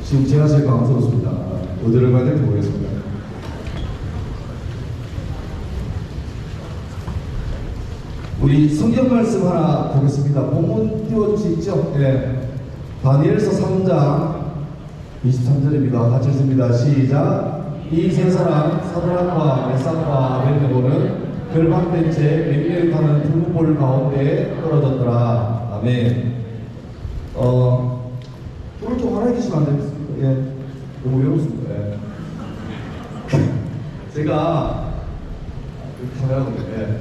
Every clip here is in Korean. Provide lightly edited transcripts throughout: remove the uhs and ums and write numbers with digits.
지금 제가 제일 감사스럽습니다. 어디를 가야 될지 모르겠습니다. 우리 성경 말씀 하나 보겠습니다. 본문 띄워주시죠. 네. 다니엘서 3장 23절입니다. 같이 읽습니다. 시작. 이 세 사람 사드락과 메삭과 아벳네고는 결박된 채 맹렬히 타는 불불 가운데에 떨어졌더라. 아멘. 오늘 좀 하나 해주시면 안 되겠습니까? 예. 너무 외롭습니다. 예. 제가 카메라가 예.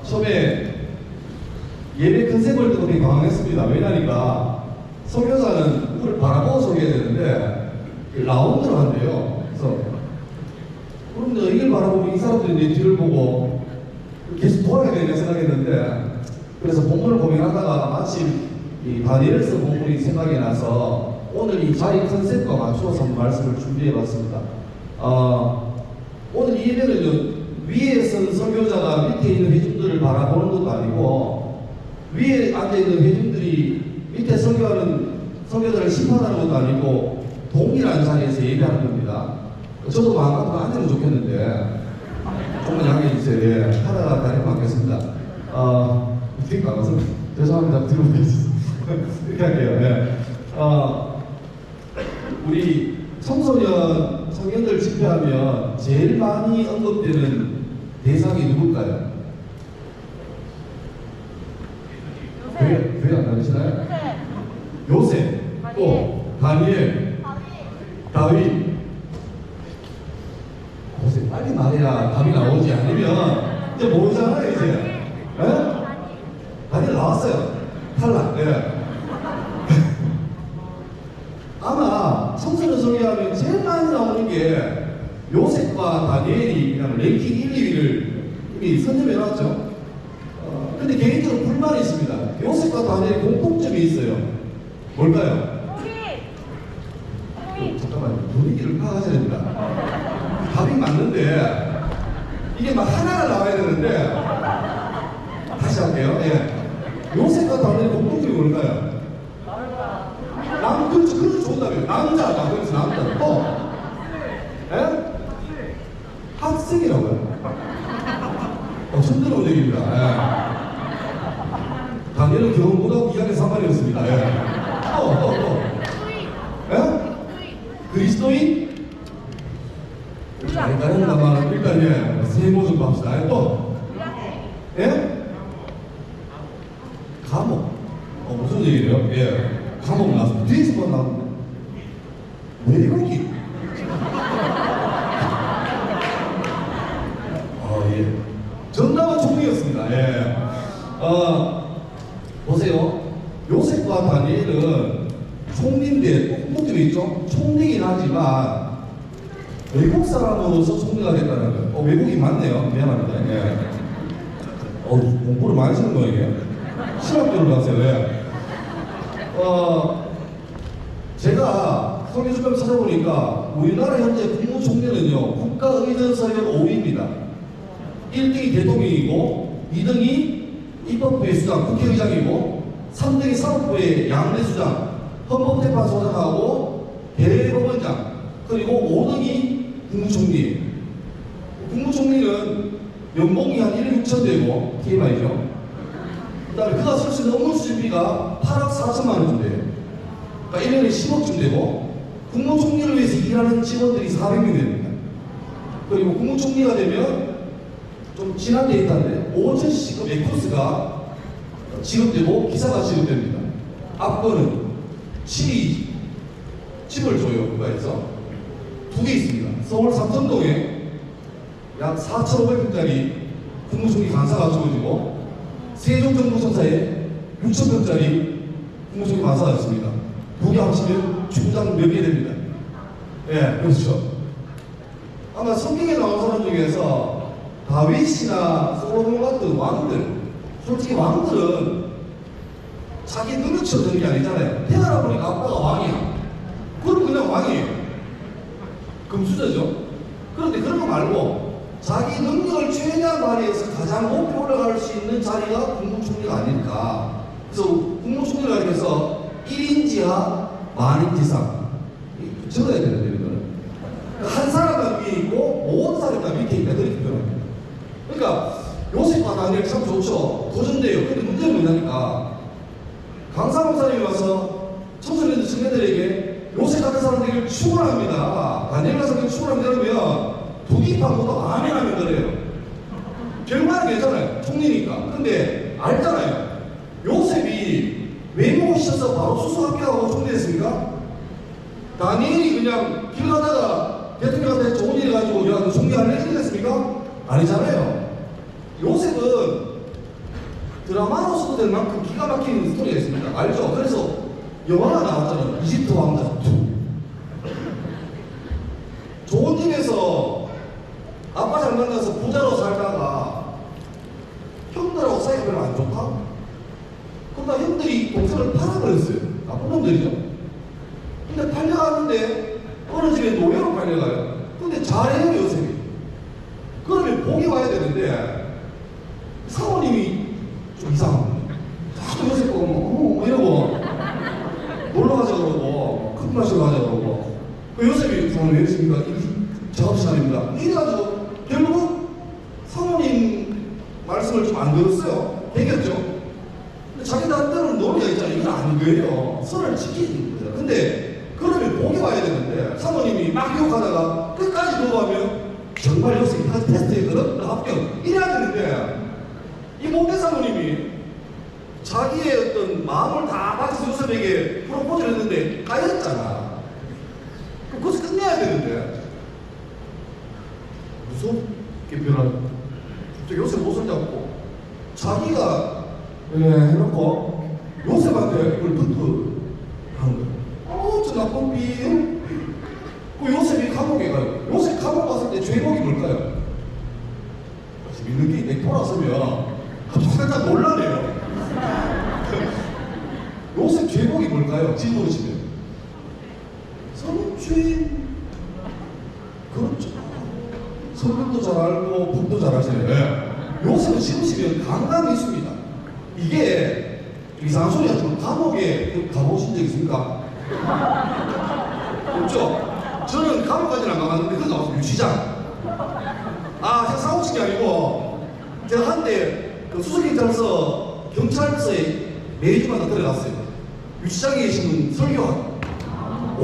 처음에 예배 컨셉을 되게 강화했습니다. 왜냐니까 설교자는 누구를 바라보고 설교해야 되는데 라운드를 한대요. 그래서 그런데 이걸 바라보면 이 사람들이 내 뒤를 보고 계속 돌아가야 되겠다 생각했는데, 그래서 본문을 고민하다가 마침 이 다니엘서 본문이 생각이 나서 오늘 이 자리 컨셉과 맞추어서 말씀을 준비해봤습니다. 오늘 이 예배는 위에 선 설교자가 밑에 있는 회중들을 바라보는 것도 아니고, 위에 앉아있는 회중들이 밑에 설교하는 설교자를 심판하는 것도 아니고 동일한 자리에서 예배하는 겁니다. 저도 마음 같으면 앉으면 좋겠는데 조금만 양해해 주세요. 예. 하다가 다리 맞겠습니다. 이렇게 가서 죄송합니다. 뒤로 보내주세요. 이렇게 할게요. 예. 우리 청소년 청년들 집회하면 제일 많이 언급되는 대상이 누굴까요? 교회 안 다니시나요? 요셉, 또 다니엘, 다윗. 요셉 빨리 말해야 답이 나오지. 아니면 이제 모르잖아요 이제. 예? 다니엘 나왔어요. 탈락. 예. 아마 청소년 소개하면 제일 많이 나오는 게 요셉과 다니엘이 그냥 랭킹 1, 2위를 이미 선점해놨죠. 근데 개인적으로 불만이 있습니다. 요셉과 다니엘이 공통점이 있어요. 뭘까요? 잠깐만요. 분위기를 파악하셔야 됩니다. 답이 맞는데 이게 막 하나가 나와야 되는데, 다시 할게요. 예. 요셉과 다니엘이 공통점이 뭘까요? 그렇죠. 그렇죠. 좋은 답이에요. 남자다. 그렇죠. 남자. 또? 예? 학생이라고요? 처음 들어본 얘기입니다. 예. 다니엘은 경험보다 2학년 3반이었습니다. 예. 또. 예? 그리스도인? 잘 가는다만 일단 예. 세모 좀 합시다. 또? 예? 감옥. 무슨 얘기예요? 예. 감옥 나왔습니다. 뒤에서 뭐 나왔는데? 외국인? 예. 정답은 총리였습니다. 예. 보세요. 요셉과 다니엘은 총리인데, 공통점이 있죠? 총리긴 하지만 외국 사람으로서 총리가 됐다는 거예요. 외국인 맞네요. 미안합니다. 예. 공부를 많이 하시는 거예요. 실학교를 가세요. 예. 제가 설계주변 찾아보니까 우리나라 현재 국무총리는요, 국가의전서열 5위입니다. 1등이 대통령이고, 2등이 입법부의 수장, 국회의장이고, 3등이 사법부의 양대수장, 헌법재판소장하고 대법원장, 그리고 5등이 국무총리. 국무총리는 연봉이 한 1억 6천 되고, TMI죠. 그 다음에 그가 쓸 수 있는 업무 수준비가 8억 4천만 원 준대요. 그러니까 1년에 10억쯤 되고, 국무총리를 위해서 일하는 직원들이 400명 됩니다. 그리고 국무총리가 되면 좀 지난 데이터인데 5천씩급 에코스가 지급되고 기사가 지급됩니다. 앞거는 집을 줘요. 국가에서 2개 있습니다. 서울 삼성동에 약 4,500평짜리 국무총리 간사가 주어지고, 세종정보청사에 6,000평짜리 국무총리 간사가 있습니다. 2개 합치면 총장 몇 개 됩니다. 예, 그렇죠. 아마 성경에 나온 사람 중에서 다윗이나 솔로몬 같은 왕들, 솔직히 왕들은 자기 능력치로 되는 게 아니잖아요. 태어나 보니까 아빠가 왕이야. 그럼 그냥 왕이에요. 금수저죠. 그런데 그런 거 말고 자기 능력을 최대한 발휘해서 가장 높이 올라갈 수 있는 자리가 국무총리가 아닐까. 그래서 국무총리가 그래서 1인 지하 만인 지상, 적어야 되는데, 이런 거는. 한 사람만 위에 있고, 모든 사람이 다 밑에 있다. 그렇게 표현합니다. 그러니까, 요셉과 다니엘 참 좋죠. 도전돼요. 근데 문제는 뭐냐니까, 강사 목사님이 와서 청소년들 청년들에게 요셉 같은 사람들에게 축원합니다. 다니엘 같은 사람들에게 축원합니다. 그러면 두기파고도 아멘 하면 그래요. 결과는 괜찮아요. 총리니까. 근데 알잖아요. 요셉이 왜 모시셔서 바로 수석학교하고 총리했습니까? 다니엘이 그냥 길 가다가 대통령한테 좋은 일 해가지고 야, 너 총리할래? 이렇게 됐습니까? 아니잖아요. 요셉은 드라마로서도 될 만큼 기가 막히는 스토리가 있습니다. 알죠? 그래서 영화가 나왔잖아요. 이집트 왕자 2. 좋은 집에서 아빠 잘 만나서 부자로 살다가 형들하고 사이가 별로 안 좋다? 그러다 형들이 동생을 팔아버렸어요. 나쁜 놈들이죠. 근데 팔려갔는데 어느 집에 노예로 팔려가요. 근데 잘해요, 요셉이. 그러면 복이 와야 되는데 사모님이 좀 이상한 거예요. 자꾸 요새 보고 뭐 이러고 놀러 가자 그러고 커피 마시러 가자 그러고 그 요셉이 저는 왜 이러십니까? 작업 시간입니다. 이래가지고 결국은 사모님 말씀을 좀 안 들었어요. 배겼죠. 근데 자기 나름대로는 논리가 있잖아요. 이건 안 돼요. 선을 지키는 거예요. 근데 그러면 복이 와야 되는데 사모님이 막 욕하다가 끝까지 들어가면 정말 요셉이 테스트에 들어 합격 이래야 되는데 이 목대 사모님이 자기의 어떤 마음을 다 바쳐서 요셉에게 프로포즈를 했는데 까였잖아. 그럼 거기서 끝내야 되는데 무섭게 변한 갑자기 요셉 옷을 잡고 자기가 해놓고 요셉한테 이걸 듣고 한 거예요. 저 나쁜 삐. 그 요셉이 감옥에 가요. 요셉 감옥 갔을 때 죄목이 뭘까요? 믿는 게 내 돌아서면 갑자기 살짝 놀라네요. 요셉 죄목이 뭘까요? 지금 모르시면 성주인. 그렇죠. 성격도 잘 알고 북도 잘 하시네요. 네. 요셉은 지으시면 강남이 있습니다. 이게 이상한 소리 하지만 감옥에 가보신 적 있습니까? 그렇죠? 저는 감옥까지는 안 가봤는데 그거 가봤어요. 유치장. 제가 사고친 게 아니고 제가 한때 그 수석경찰서 경찰서에 매주마다 들어갔어요. 유치장에 계시는 설교한.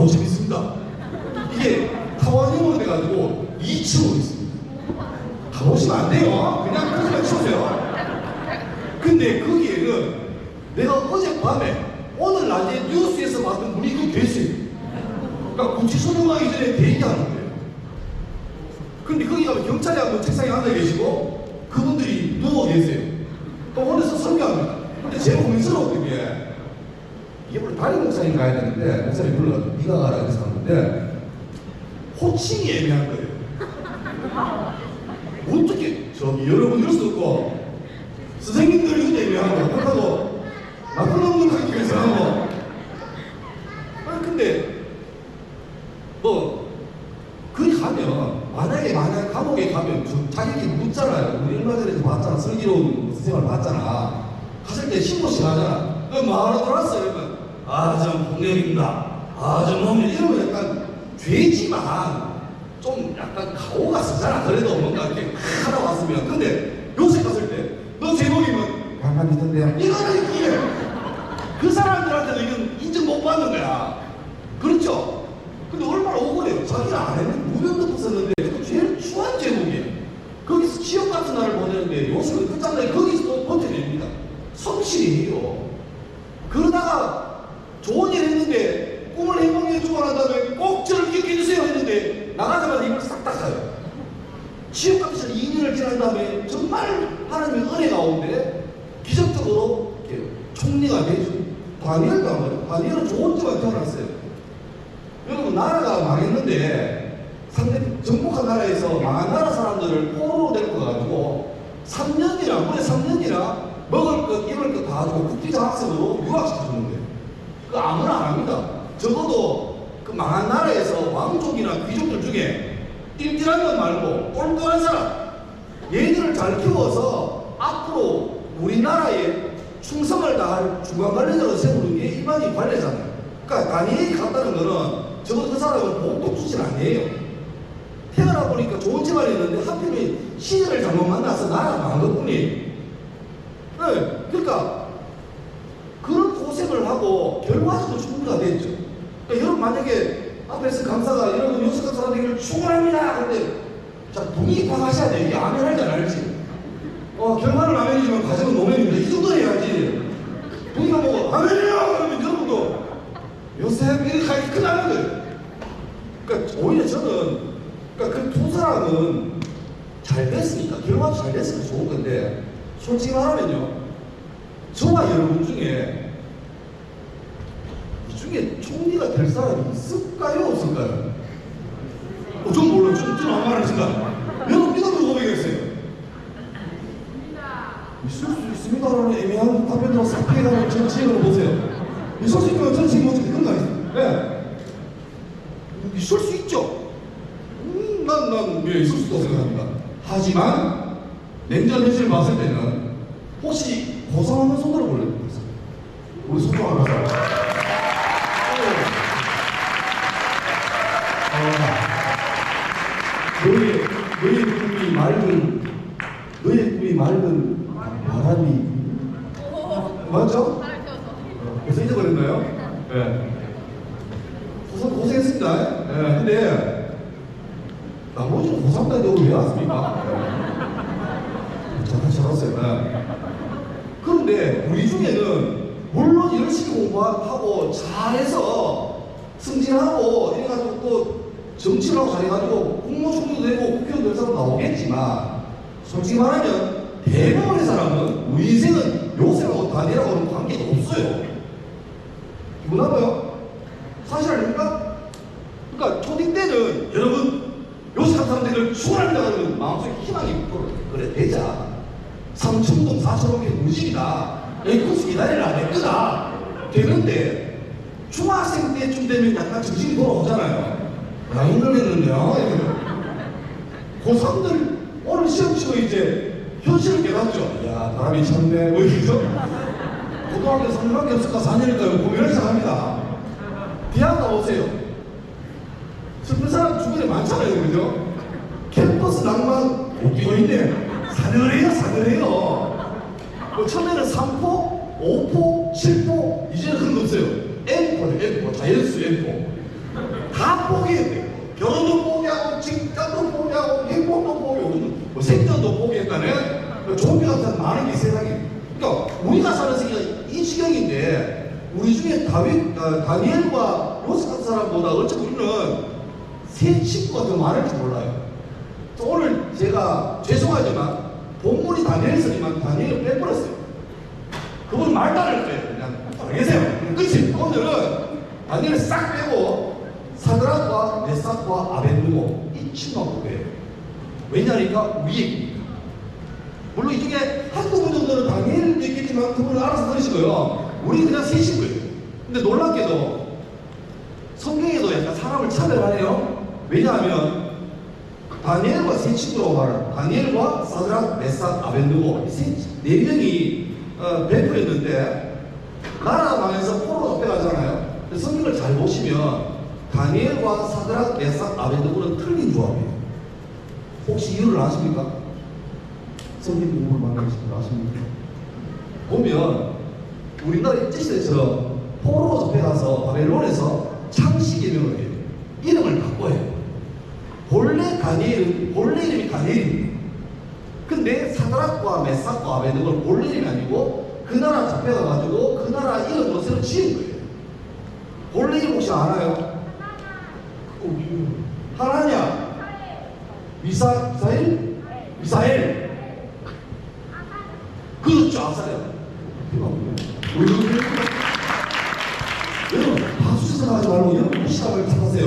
재밌습니다. 이게 타원형으로 돼가지고 2층으로 있습니다. 가보시면 안 돼요. 그냥 그렇게만 치우세요. 근데 거기에는 내가 어젯밤에 오늘 낮에 뉴스에서 봤던 분이 그 계세요. 그러니까 구치소년하기 전에 대기하는 거예요. 근데 거기 가면 경찰이 한 분 책상에 앉아 계시고 그분들이 누워 계세요. 또 오늘서 설교합니다. 근데 제가 고민스러웠던 게 이게 원래 다른 목사님 가야 되는데 목사님 불러가지고 네가 가라 이렇게 하는데 호칭이 애매한 거예요. 어떻게 저기 여러분 이럴 수 없고 선생님들이 이것도 애매하고 그렇다고 나쁜 놈들 하기 위해서 하고 근데 거기 가면 만약 감옥에 가면 자기끼리 묻잖아요. 우리 얼마 전에 봤잖아. 슬기로운 선생님을 봤잖아. 갔을 때 신고식 하잖아. 그럼 마을로 들어왔어요. 그러면 전 폭력입니다. 전 놈이 이러면 약간 죄지만 좀 약간 가오가 쓰잖아. 그래도 뭔가 이렇게 하다 왔으면. 근데 요새 갔을 때 너 제목이면 가만히 있던데요. 이거는 이게 그 사람들한테도 이건 인정 못 받는 거야. 그렇죠? 근데 얼마나 억울해요. 자기가 안 했는데 무명도 썼는데 그 제일 추한 제목이에요. 거기서 지옥 같은 날을 보내는데 요새는 끝장나게 거기서 또 버텨냅니다. 성실해요. 그러다가 좋은 일 했는데 꿈을 행복하게 주고 난 다음에 꼭 저를 기억해 주세요 했는데 나가자마자 입을 싹 닦아요. 지옥 같은 2년을 지난 다음에 정말 하나님의 은혜가 오는데 기적적으로 이렇게 총리가 되죠. 다니엘도 한 거예요. 다니엘은 좋은 집안에 태어났어요. 여러분 나라가 망했는데 상대 정복한 나라에서 망한 나라 사람들을 포로로 데리고 가가지고 3년이나 물에 3년이나 먹을 것 입을 것 다 주고 국제장 학생으로 유학시켜주는데 그 아무나 안 합니다. 적어도 그 망한 나라에서 왕족이나 귀족들 중에 띨띨한 것 말고 똘똘한 사람 얘들을 잘 키워서 앞으로 우리나라에 충성을 다할 중간 관리자로 세우는 게 일반인 관례잖아요. 그러니까 다니엘이 갔다는 거는 적어도 그 사람은 복독 출신 아니에요. 태어나 보니까 좋은 집안에 있는데 하필이면 시절을 잘못 만나서 나라 망한 것뿐이에요. 네, 그러니까 그런 고생을 하고 결과적으로 충분히가 됐죠. 그러니까 여러분 만약에 앞에서 강사가 여러분 요셉 사람들에게 충분합니다. 근데 자 분위기 파악하셔야 돼. 이게 아멘 할지 안 할지. 결과는 아멘이지만 과정은 노멘입니다. 이 정도 해야지. 분위기가 뭐 아멘이요! 그러면 여러분도 요셉 이렇게 하기 끝나는 거예요. 그러니까 오히려 저는 그러니까 그 두 사람은 잘 됐으니까 결과도 잘 됐으니까 좋은 건데 솔직히 말하면요 저와 여러분 중에 이 중에 총리가 될 사람이 있을까요 없을까요? 전 몰라요. 저는 아무 말 하신다. 여러분 믿어도 고백했어요. 있을 수 있습니다라는 애매한 답변으로 싹 피해가는 정치인으로 보세요. 있을 수 있는 정치인 모습이 그런 거 아니에요? 네. 있을 수 있죠. 난 왜 있을 수 있다고 생각합니다. 하지만 냉전 현실을 봤을 때는 혹시 고상하면 손으로 볼래요? 우리 손 좀 하나 봐. 너의 꿈이 맑은 바람이 맞죠? 벌써 잊어버렸나요? 네. 고생했습니다. 네. 근데 나머지는 고상단데 왜 왔습니까? 잠깐 찾았어요. 네. 그런데 우리 중에는 물론 열심히 공부하고 잘해서 승진하고 이래가지고 또 정치를 하고 잘해가지고 국무총리도 되고 국회의원 될 사람 나오겠지만 솔직히 말하면 대부분의 사람은 우리 인생은 요셉하고 다니엘하고는 관계가 없어요. 기분나봐요? 사실 아닙니까? 그러니까 초딩 때는 여러분 요셉 사람들을 추월한다 그러면 마음속에 희망이 그래 되자. 3천동 4천동의 무집이다. 여기 코스 기다리라 내 거다. 되는데 중학생 때쯤 되면 약간 정신이 돌아오잖아요. 야 이놈이는요. 고3들 오늘 시험 치고 이제 현실을 깨닫죠. 야 바람이 쳤네 뭐 이러죠. 고등학교 3년밖에 없을까 4년일까요? 고민을 시작합니다. 대학 나오세요. 슬픈 사람 주변에 많잖아요. 그죠? 캠퍼스 낭만 웃기고 있네. 사늘해요. 처음에는 3포, 5포, 7포 이제는 그런 거 없어요. N포죠. N포. 자연수 N포. 다 포기해야 돼요. 결혼도 포기하고 직장도 포기하고 행복도 포기하고 뭐 생존도 포기했다네. 좋은 게 같은 많은 게 세상에. 그러니까 우리가 사는 세계가 이 지경인데 우리 중에 다니엘과 요셉 같은 사람보다 어차피 우리는 새 친구가 더 많을지 몰라요. 오늘 제가 죄송하지만 본문이 다니엘서지만 다니엘을 빼버렸어요. 그분 말도 안 할 거예요. 그냥 계세요. 끝이. 오늘은 다니엘을 싹 빼고 사드락과 메삭과 아벤누고 이 친구가 보게요. 왜냐니까 우리 얘기입니다. 물론 이 중에 한두 분 정도는 다니엘도 있겠지만 그분은 알아서 들으시고요. 우리 그냥 세 친구예요. 근데 놀랍게도 성경에도 약간 사람을 차별하네요. 왜냐하면 다니엘과 세 친구라고 말해요. 다니엘과 사드락, 메삭, 아벤누고 네 명이 베풀었는데 나라 망해서 포로로 잡혀가잖아요. 성경을 잘 보시면 다니엘과 사드락, 메삭, 아벤누고는 틀린 조합이에요. 혹시 이유를 아십니까? 성경 공부를 많이 하시는 거 아십니까? 보면 우리나라 일제시대처럼 포로로 잡혀가서 바벨론에서 창씨개명을 해요. 이름을 바꿔요. 본래 이름이 다니엘입니다. 근데 사드락과 메삭과 아벤누고는 본래 이름이 아니고 그 나라 잡혀가가지고 그 나라 이름으로 새로 지은 거예요. 본래 이름 혹시 알아요? 하나냐? 미사엘? 그렇죠. 아사랴. 여러분 박수 쳐서 하지 말고 여러분 무시하고 탓하세요.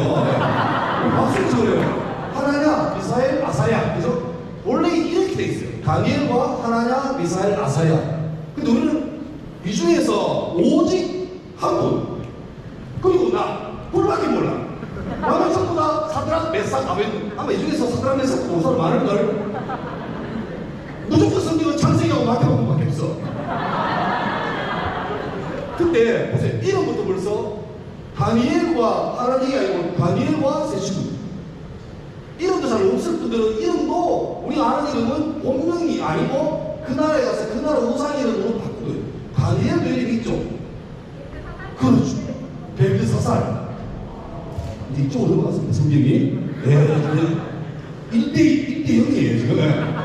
박수 쳐요. 하나냐, 미사엘, 아사랴. 그죠? 원래 이렇게 돼 있어요. 다니엘과 하나냐, 미사엘, 아사랴. 근데 우리는 이 중에서 오직 한 분. 그리고 나 불밖에 몰라. 나는 전부 다 사드락, 메삭, 아벤누고. 아마 이 중에서 사드락, 메삭, 모사를 많을걸. 무조건 성경은 창세기하고 마태복음밖에 없어. 근데 보세요. 이름부터 벌써 다니엘과 하라는 얘기 아니고 다니엘과 세 친구. 이름도 잘 없을 분들은 이름도 우리가 아는 이름은 본명이 아니고 그 나라에 가서 그 나라 우상 이름으로 바꾸고요. 다니엘도 이름이 있죠. 그렇죠. 벨드사살. 이제 이쪽으로 넘어갔습니다. 성경이. 네. 1대 0이에요 지금.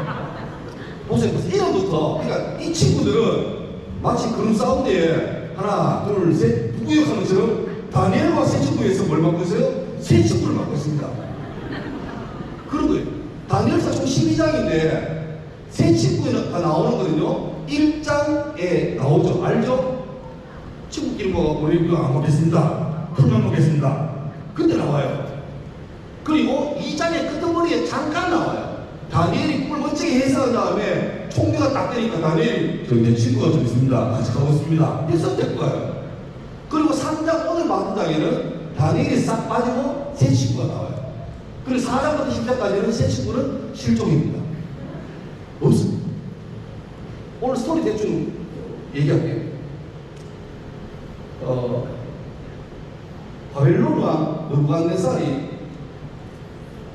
보세요. 이름부터. 그러니까 이 친구들은 마치 그룹 사운드에 하나 둘 셋 부구역하는 것처럼 다니엘과 세 친구에서 뭘 맡고 있어요? 세 친구를 맡고 있습니다. 그런 거예요. 다니엘서 총 12장인데 세 친구가 나오는 거는요 1장에 나오죠. 알죠? 친구끼리 모아갖고 우리 이거 안 먹겠습니다. 풀만 먹겠습니다. 그때 나와요. 그리고 2장의 끄트머리에 잠깐 나와요. 다니엘이 꿈을 멋지게 해석한 다음에 총대가 딱 되니까 다니엘이 저기 내 친구가 좀 있습니다. 같이 가고 있습니다. 해서 될 거예요. 그리고 3장 오늘 마지막 장에는 다니엘이 싹 빠지고 세 친구가 나와요. 그리고 4장부터 10장까지는 세 친구는 실종입니다. 없습니다. 오늘 스토리 대충 얘기할게요. 바벨론 왕 느부갓네살이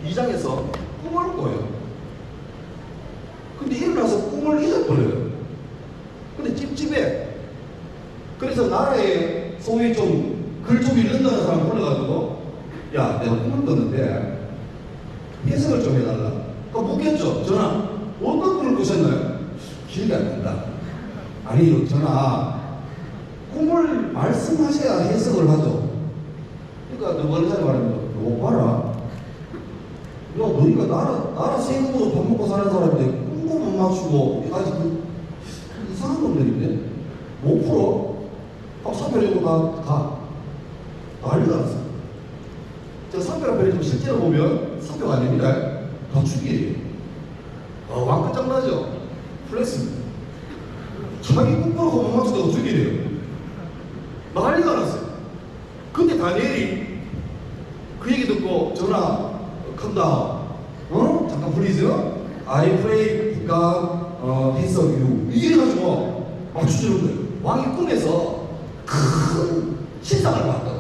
2장에서 꿈을 꿔요. 근데 일어나서 꿈을 잊어버려요. 근데 찝찝해. 그래서 나라에 소위 좀 글 좀 읽는다는 사람 불러가지고 야 내가 꿈을 꿨는데 해석을 좀 해달라. 묻겠죠. 전하 어떤 꿈을 꾸셨나요? 기억이 안 난다. 아니 전하 꿈을 말씀하셔야 해석을 하죠. 그러니까 느부갓네살이 말합니다. 너 봐라. 야 너희가 나라 세금으로 밥 먹고 사는 사람인데 꿈도 못 맞추고 아직 이상한 놈들인데 못 풀어? 사표려고 가. 난리가 났어. 제가 사표라 편에 실제로 보면 사표가 아닙니다. 다 죽이에요. 왕 끝장나죠? 플렉스입니다. 자기 꿈꾸는 거못 맞추다가 죽이래요. 난리가 났어요. 근데 다니엘이 그 얘기 듣고 전화 컴다운. 잠깐 please. I pray God answer you. 이래가지고 맞추시는 거예요. 왕이 꿈에서 큰 신상을 봤다.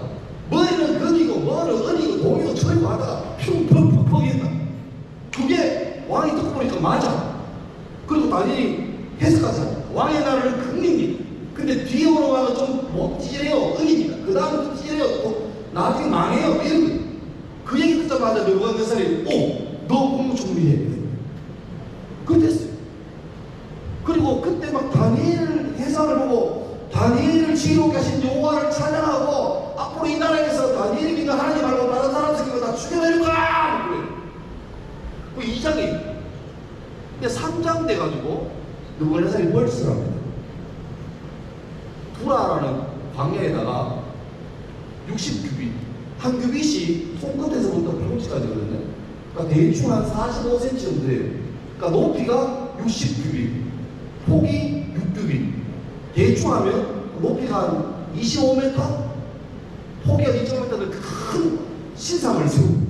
머리는 금이고 머리는 은이고 동이고 철이고 하다가 퓨펑펑펑 했다. 그게 왕이 듣고 보니까 맞아. 그리고 다니엘이 해석하잖아. 왕의 나라는 금입니다. 근데 뒤에 오는 왕은 좀 찌질해요. 은입니다. 그 다음은 좀 찌질해요. 또 나중에 망해요. 이런 거예요. 그 얘기 듣자마자 느부갓네살이 너 공부 준비해. 그렇게 됐어요. 그리고 그때 막 다니엘 해석을 보고 다니엘을 지옥에 가신 여호와를 찬양하고 앞으로 이 나라에서 다니엘이 믿는 하나님 말고 다른 사람 새끼를 다 죽여내는 거야! 그래요. 그 2장이 근데 3장 돼가지고 느부갓네살이 뭘 쓰랍니다. 두라라는 광야에다가 60규빗 한 규빗이 손끝에서부터 팔꿈치까지거든요. 그러니까 대충 한 45cm 정도 돼요. 그러니까 높이가 60규빗, 폭이 6규빗. 대충 하면 높이가 한 25m, 폭이 한 2.5m는 큰 신상을 세우고.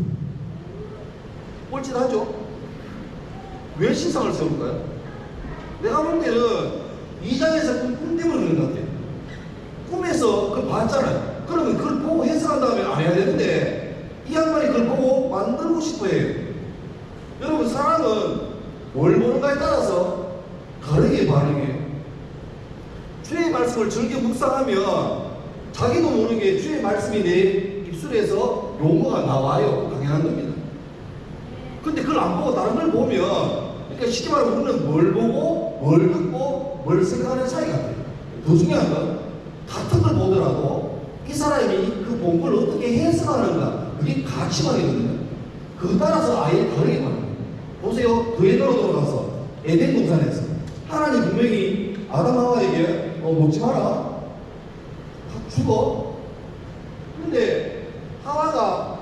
꼴찌하죠? 왜 신상을 세울까요? 내가 볼 때는 2장에서 꿈 때문에 그런 것 같아요. 꿈에서 그걸 봤잖아요. 그러면 그걸 보고 해석한 다음에 안 해야 되는데 이 양반이 그걸 보고 만들고 싶어 해요. 여러분 사람은 뭘 보는가에 따라서 다르게 반응해요. 주의 말씀을 즐겨 묵상하면 자기도 모르게 주의 말씀이 내 입술에서 용어가 나와요. 당연한 겁니다. 근데 그걸 안 보고 다른 걸 보면 그러니까 쉽게 말하면 우리는 뭘 보고 뭘 듣고 뭘 생각하는 차이 같아요. 더 중요한 건 같은 걸 보더라도 이 사람이 그 본 걸 어떻게 해석하는가 그게 가치관이거든요. 그에 따라서 아예 다르게 봐요. 보세요. 그 예대로 돌아가서 에덴 동산에서 하나님 분명히 아담 하와에게 먹지 마라. 죽어. 근데 하와가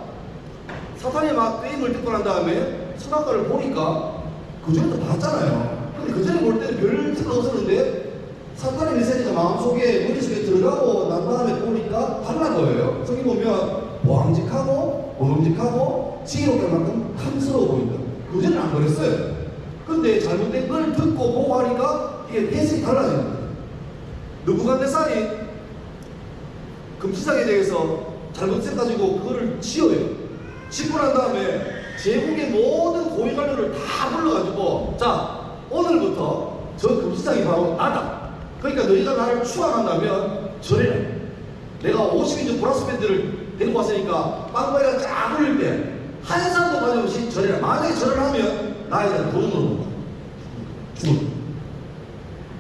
사탄의 막 게임을 듣고 난 다음에 선악과를 보니까 그전에도 봤잖아요. 근데 그전에 볼 때는 별 생각 없었는데 사탄의 메시지가 마음속에 머릿속에 들어가고 난 다음에 보니까 달라 보여요. 저기 보면 보암직하고 먹음직하고 지혜롭게 만큼 탐스러워 보인다. 그전에는 안 그랬어요. 근데 잘못된 걸 듣고 보고 하니까 이게 해석이 달라집니다. 느부갓네살이 금시상에 대해서 잘못해가지고 그거를 지어요. 짓고 난 다음에 제국의 모든 고위 관료를 다 불러가지고 자 오늘부터 저 금시장이 바로 나다. 그러니까 너희가 나를 추앙한다면 절해라. 내가 50인조 브라스 밴드를 데리고 왔으니까 빵바리가 쫙 울릴 때 한 사람도 빠짐없이 절해라. 만약에 절을 하면 나에 대한 도전으로 온 거야. 죽어.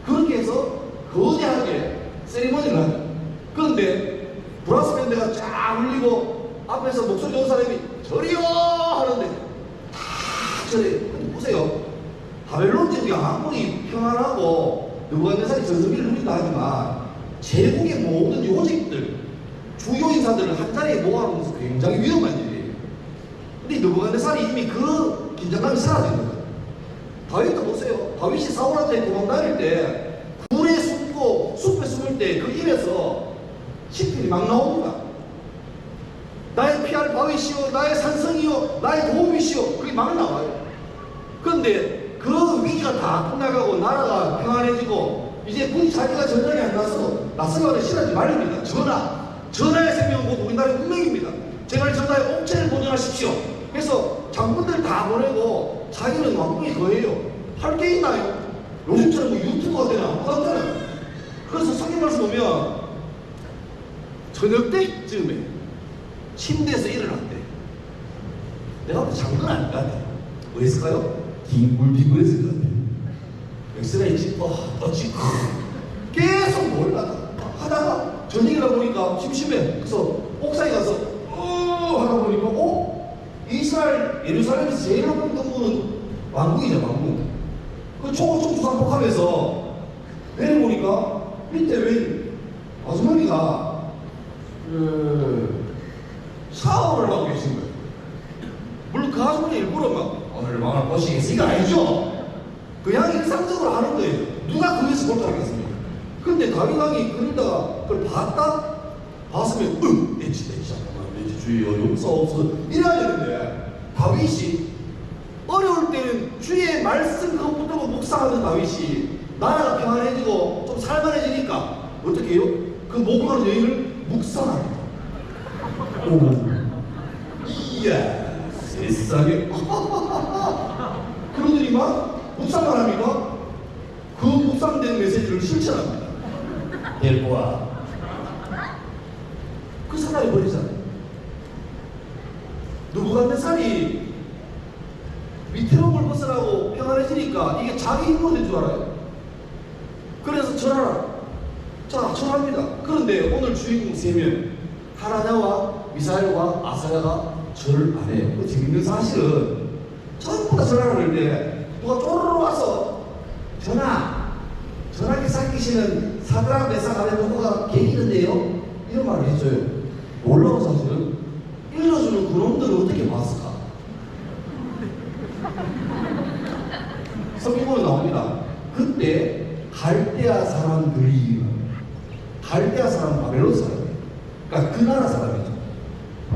그렇게 해서 거대하게 세리머니를 하죠. 그런데 브라스 밴드가 쫙 울리고 앞에서 목소리 좋은 사람이 절이요 하는데 다 절해. 근데 보세요. 바벨론 제국이 아무리 평안하고 느부갓네살이 전성기를 누린다 하지만 제국의 모든 요직들, 주요 인사들을 한 자리에 모아놓은 것은 굉장히 위험한 일이에요. 근데 느부갓네살이 이미 그 긴장감이 사라진 거예요. 다윗도 보세요. 다윗이 사울한테 도망다닐 때 굴에 숨고 숲에 숨을 때 그 입에서 시필이 막 나옵니다. 나의 피할 바위시오, 나의 산성이요, 나의 도움이시오. 그게 막 나와요. 그런데 그 위기가 다 끝나가고 나라가 평안해지고 이제 군이 자기가 전쟁에 안 나서 낯설가를 싫어하지 말입니다. 전하의 생명은 곧 우리나라의 운명입니다. 제발 전하의 옥체를 보존하십시오. 그래서 장군들 다 보내고 자기는 왕궁에 거해요. 할 게 있나요? 요즘처럼 뭐 유튜브가 되나? 아무것도 안 되나요? 그래서 성경 말씀 보면 저녁 때쯤에 침대에서 일어났대. 내가 볼 때 장군 아닐 것 같아. 뭐 했을까요? 긴물 비고 했을 것 같아. 엑스레이 찍고 또 찍고 계속 몰라 하다가 저녁이라 보니까 심심해. 그래서 옥상에 가서 하다 보니까 이스라엘 예루살렘에서 제일 높은 건물은 왕궁이죠. 왕궁. 그 초고총 주상복합에서 내려보니까 밑에 웬 아주머니가 샤워를 하고 계신 거예요. 물론 그 아주머니 일부러 막 오늘 왕을 보시겠으니까 아니죠. 그냥 일상적으로 하는 거예요. 누가 거기서 볼줄 알겠습니까? 근데 다윗 왕이 그러다가 그걸 봤으면 내지 잠깐만 내지 주여 용서없어 이래야 되는데 다윗이 어려울 때는 주의 말씀 그거 붙들고 묵상하는 다윗이 나라가 평안해지고 좀 살만해지니까 어떻게 해요? 그 목마른 여인을 묵상합니다. 이야 세상에 그러더니 막 묵상만 합니까? 그 묵상된 메시지를 실천합니다. 델보아 그 사람이 버리잖아요. 느부갓네살이 위태로움을 벗어나고 평안해지니까 이게 자기 힘으로 된 줄 알아요. 그래서 절하라. 자, 절합니다. 그런데 오늘 주인공 3명 하나냐와 미사엘과 아사야가 절을 안 해요. 그 재밌는 사실은 전부 다 절하는데 누가 쪼르르 와서 전하께 삼키시는 사드락 메삭 아벤노고가 계기는데요 이런 말을 해줘요. 놀라운 사실은 일러주는 그놈들을 어떻게 봤을까? 성경으로 나옵니다. 그때 갈대아 사람들이 갈대아 사람 바벨론 사람이에요. 그러니까 그 나라 사람이죠.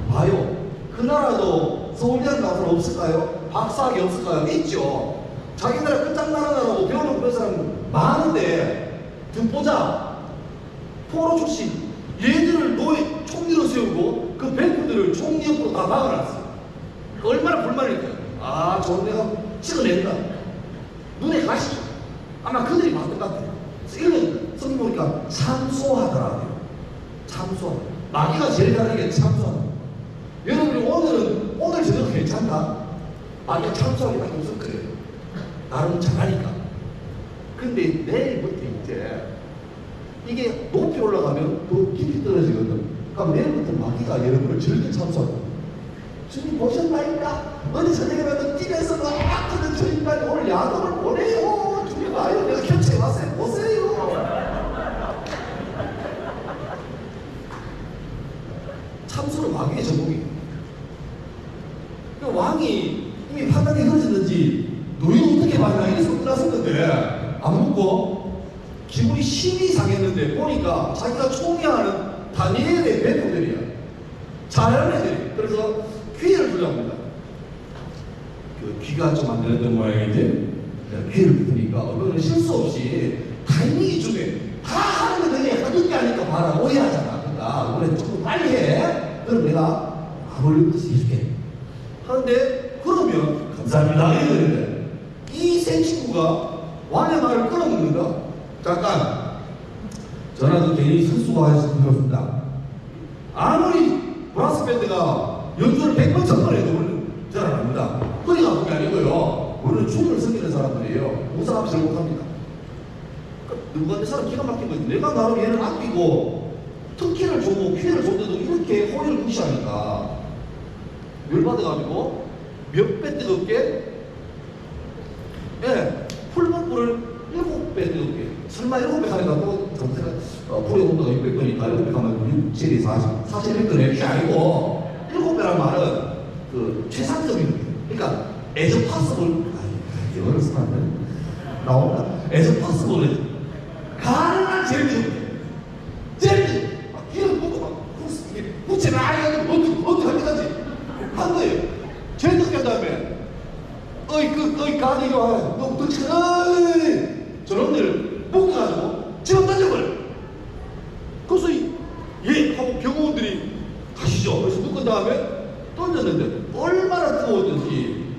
봐요. 그 나라도 서울대학 나온 사람 없을까요? 박사학위 없을까요? 있죠. 자기 나라 끝장나라라고 배우는 그런 사람 많은데 듣보자 포로 출신 얘들을 노예 총리로 세우고 그 뱅크들을 총리 옆으로 다 막아놨어요. 얼마나 불만일까요? 아 저건 내가 찍어낸다. 눈에 가시죠. 아마 그들이 봤던 것 같아요. 이런 성경 보니까 참소하더라고요. 참소. 마귀가 제일 잘하는 게 참소하다. 여러분이 오늘 저녁 괜찮다. 마귀가 참소하기 딱 무슨 그래요. 나름 잘하니까. 근데 내일부터 이제 이게 높이 올라가면 더 깊이 떨어지거든. 그럼 내일부터 마귀가 여러분을 즐겨 참소하고 주님 보셨나이까? 어디 저녁에 가면 뛰면서 막 하는 저 인간이 오늘 야동을 보내요. 주님 와요. 내가 캡처해 왔어요. 보세요. 참소는 마귀의 전공이에요. 그 왕이 이미 판단이 흐려졌는지 너희는 어떻게 봤나 이래서 끝났었는데 안 묻고 기분이 심히 상했는데 보니까 자기가 총애하는 다니엘의 배우들이야. 잘하는 애들이. 그래서 기회를 주려고 합니다. 그 귀가 좀 안 들렸던 모양인데 기회를 주니까 얼마나 실수 없이 타이밍이 중요해. 다 하는 거 되게 하는 게 아니까 봐라 오해하잖아. 그러니까 이번에 조금 빨리 해. 그럼 내가 아무리 뜻이 해줄게. 하는데, 그러면, 감사합니다. 이러는데, 이 새 친구가 왕의 말을 끌어먹는다? 잠깐. 저는 괜히 선수가 해서 아무리 브라스 밴드가 연주를 100번 1000번 해도 우리는 잘 안 합니다. 허리가 아픈 게 아니고요. 우리는 춤을 섬기는 사람들이에요. 우상함 잘 못합니다. 누가 내 사람 기가 막힌 거지. 내가 나름 얘를 아끼고 특기를 주고 기회를 줬는데도 이렇게 허리를 무시하니까 열받아가지고 몇 배 뜨겁게 풀만불을 7배 뜨겁게 설마 7배 하니까 또 불의 온도가 600도니까 7배 하면 6, 7이 40, 41도네. 이게 아니고 7배란 말은 그 최상급인 거예요. 그러니까 as possible, 영어를 쓰면 안 돼? 나온다. as possible, 가능한 제일 제일 막 기름 붓고 막 부채를 아예 어떻게 하기까지 한 거예요. 제일 늦게 한 다음에 어이 가니 이리 와요. 너 덩치 저놈들 묶어가지고 지금 던져버려. 그래서 예 하고 병원들이 가시죠. 그래서 묶은 다음에 던졌는데 얼마나 뜨거웠던지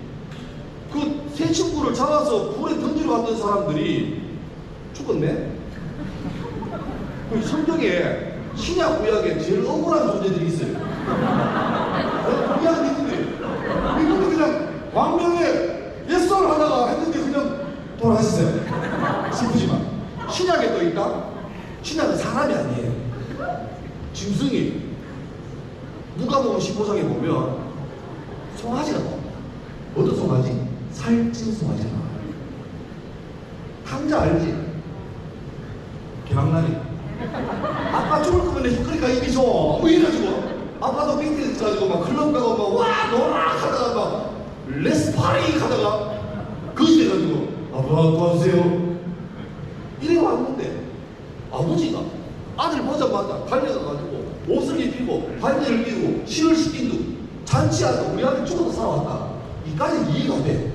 그 새 친구를 잡아서 불에 던지러 갔던 사람들이 죽었네. 그 성경에 신약 구약에 제일 억울한 존재들이 있어요. 구약 있는데 이분도 그냥 광명에 예수를 하다가 했는데 그냥 돌아가셨어요. 슬프지만 신약에 또 있다. 신약은 사람이 아니에요. 짐승이. 누가복음 15장에 보면 송아지가 나와. 어떤 송아지? 살찐 송아지가 나와. 탕자 알지? 개망나니. 아빠 죽을 거면 내 흉크니까 입이 줘. 뭐 이래가지고 아빠도 빙빙 가지고 막 클럽 가고 막 와 노라 하다가 막 레스파리 하다가 거짓 해가지고 아빠 도와주세요. 이래 왔는데 아버지가 아들 보자마자 달려가가지고 옷을 입히고 반지를 끼고 신을 시킨 듯 잔치하다 우리 아들 죽어도 살아왔다. 이까지 이해가 돼.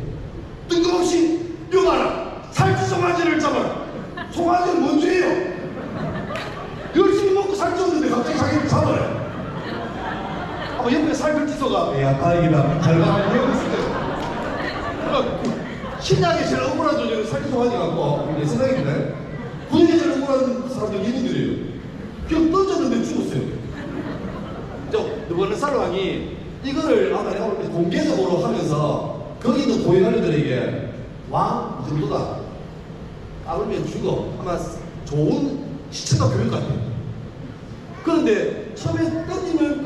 뜬금없이 여봐라 살찐 송아지를 잡아라. 송아지는 뭔 죄예요? 열심히 먹고 살찌웠는데 갑자기 자기를 잡아래. 아마 옆에 살벌지소가 야 다행이다 잘가면 해봤을때 신약에 제일 억울한 존재는 살찐 송아지 같고 내 생각인데 구약에 제일 억울한 사람들은 이분들이에요. 그냥 던졌는데 죽었어요. 느부갓네살 왕이 이거를 아마 내가 볼 때 공개적으로 하면서 거기 있는 고위관리들에게 왕 이 정도다 까불면 죽어 아마 좋은 시청자 교육 같아요. 그런데 처음에 던지면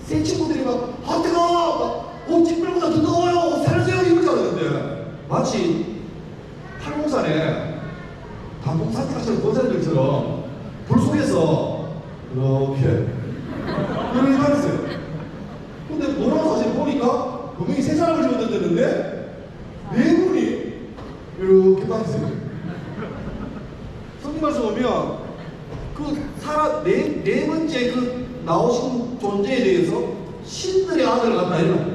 새 친구들이 막 뜨거워! 옷 찌끌보다 더 뜨거워요! 살려주세요! 이럴 줄 알았는데 마치 팔공산에 단풍산책하시는 권사님들처럼 불 속에서 이렇게 말했어요. 근데 노란 사진 보니까 분명히 세 사람을 집어던졌는데 네 분이 이렇게 빠졌어요. 성경 말씀 보면 그 사람 네 번째 그 나오신 존재에 대해서 신들의 아들을 갖다 이러나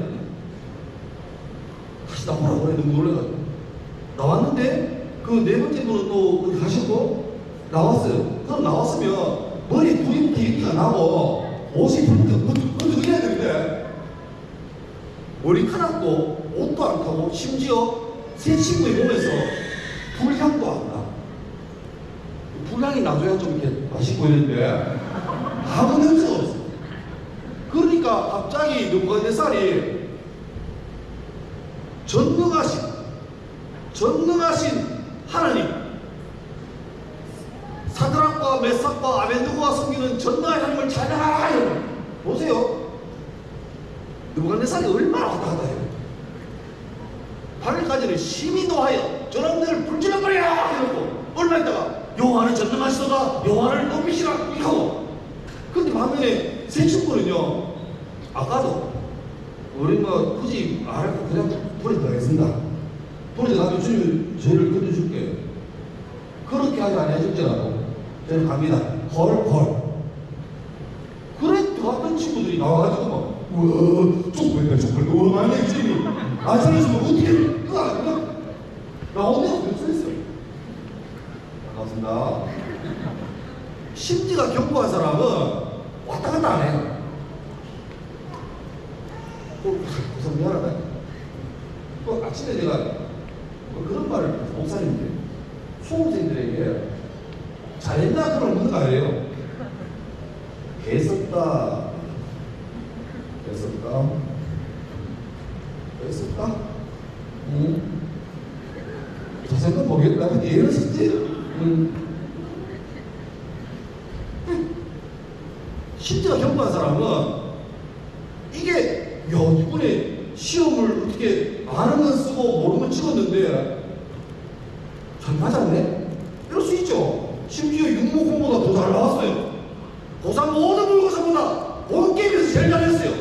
다시 나오라고 그래. 너무 놀래가지고 나왔는데 그 네 번째 분은 또 가시고 나왔어요. 그럼 나왔으면 머리 부리부터 연기가 나고 옷이 불부터 이래야 되는데 머리카락도 옷도 안 타고 심지어 새 친구의 몸에서 불향도 안 나. 불향이 나줘야 좀 이렇게 맛있고 이랬는데 아무 냄새가 없어. 그러니까 갑자기 느부갓네살이 전능하신 하나님 사드락과 메삭과 아벤느고가 섬기는 전능한 하나님을 찬양하라. 보세요. 느부갓네살이 얼마나 왔다 갔다 해요. 8일까지는 심히 노하여 저놈들을 불질러버려 이러고 얼마 있다가 여호와는 전능하시도다 여호와를 높이시라 이렇게 하고. 근데 반면에 새 친구는요 아까도 우리 뭐 굳이 말할 거 그냥 불에 들어가겠습니다. 불에 들어가면 주님 죄를 끊어줄게. 그렇게 하지 않아줄지라도 저는 갑니다. 헐. 그래 들어갔던 친구들이 나와가지고 막 우와 쪽팔 너무 많이 주님이 안 살려주면 어떻게 그거 아닌가? 나오네요. 그래서 했어요. 반갑습니다. 심지가 견고한 사람은 왔다 갔다 안 해요. 그런 말을 목사님들 수험생들에게 잘했나 그걸 묻는 거 아니에요. 애썼다 응? 자세한 모르겠다. 근데 애를 썼지. 실제로 경험한 사람은 이게 이번에 시험을 어떻게 아는 건 쓰고 모르는 건 찍었는데 잘 맞았네? 이럴 수 있죠. 심지어 육모 공부가 더 잘 나왔어요. 고3 모든 모의고사보다 본 게임에서 제일 잘했어요.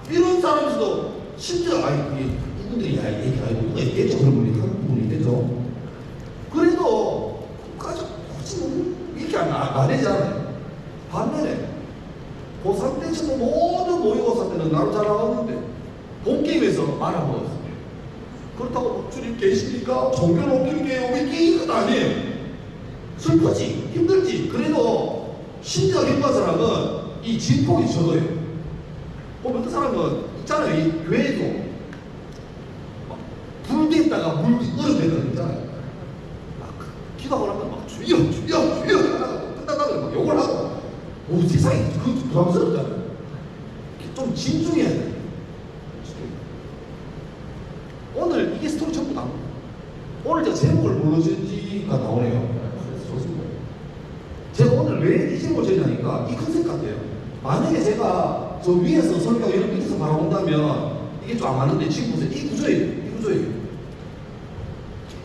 이런 사람에서도 심지어 이분들이 얘기 아니고 누가 있겠죠. 그런 분이 한 부분이 있겠죠. 그래도 굳이 이렇게 안 되잖아요. 반면에 고3 때 치고 모든 모의고사 때는 나름 잘 나왔는데 본 게임에서 말아먹었어요. 그렇다고 뭐 주님 계십니까? 종교를 옮길게요. 이건 아니에요. 슬프지, 힘들지. 그래도 심지어 힘든 사람은 이 진폭이 적어요. 어떤 사람은 있잖아요. 이 교회에도 불 됐다가 물 얼음 되는 있잖아요. 막 기도하고 나면 막 주여 하고 끝나다가 막 욕을 하고 세상이 그 부담스럽잖아요. 좀 진중해야 돼요. 오늘 이게 스토리 전부 다 오늘 제가 제목을 뭘로 지은지가 나오네요. 좋습니다. 제가 오늘 왜 이 제목을 지었냐니까 이 컨셉 같아요. 만약에 제가 저 위에서 설교가 이렇게 밑에서 바라본다면 이게 좀 안 맞는데 지금 보세요. 이 구조예요.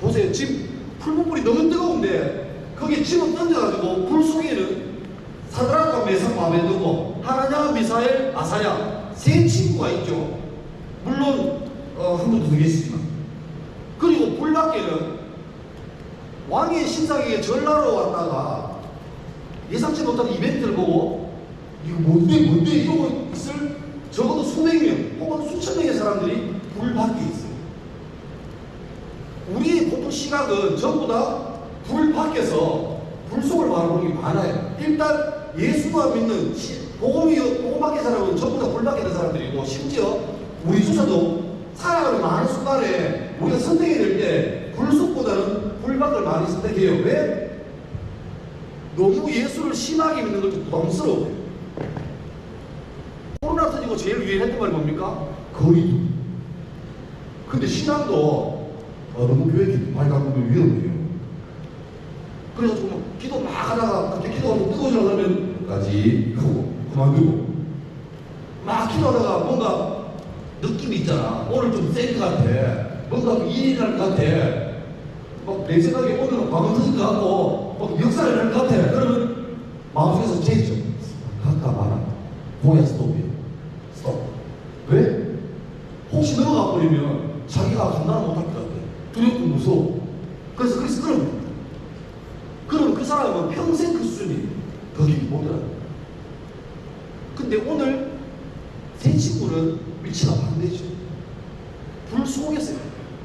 보세요. 지금 풀무불이 너무 뜨거운데 거기에 집어 던져가지고 불 속에는 사드락과 메삭과 아벤느고 하나냐 미사엘 아사랴 세 친구가 있죠. 물론 한 번 더 계시지만 그리고 불 밖에는 왕의 신상에게 전라로 왔다가 예상치 못한 이벤트를 보고 이거 뭔데 이러고 있을 적어도 수백 명 혹은 수천 명의 사람들이 불 밖에 있어요. 우리의 보통 시각은 전부 다 불 밖에서 불 속을 바라보는 게 많아요. 일단 예수가 믿는 복음 밖의 사람은 전부 다 불 밖에 있는 사람들이고 심지어 우리 조차도 살아가는 많은 순간에 우리가 선택해야 될 때 불 속보다는 불 밖을 많이 선택해요. 왜? 너무 예수를 심하게 믿는 걸 좀 부담스러워요. 코로나 터지고 제일 위에 했던 말이 뭡니까? 거리두기. 근데 신앙도 너무 교회 발각하면 위험해요. 그래서 기도 막 하다가 갑자기 기도가 너무 뜨거워지려고 하면까지 하고 그만두고 막 기도하다가 뭔가 느낌이 있잖아. 오늘 좀 센 것 같아. 뭔가 일이 날 것 같아. 막 내 생각에 오늘은 방언 터질 것 같고 막 역사를 날 것 같아. 그러면 마음속에서 제죠. 각각 말아. 고야 스톱이에요. 스톱. 왜? 혹시 넘어가 버리면 자기가 감당을 못할 것 같아. 두렵고 무서워. 그래서 그러면 그 사람은 평생 그 수준이 더 깊이 못 들어요. 근데 오늘 세 친구는 위치가 반대죠. 불 속에 있어요.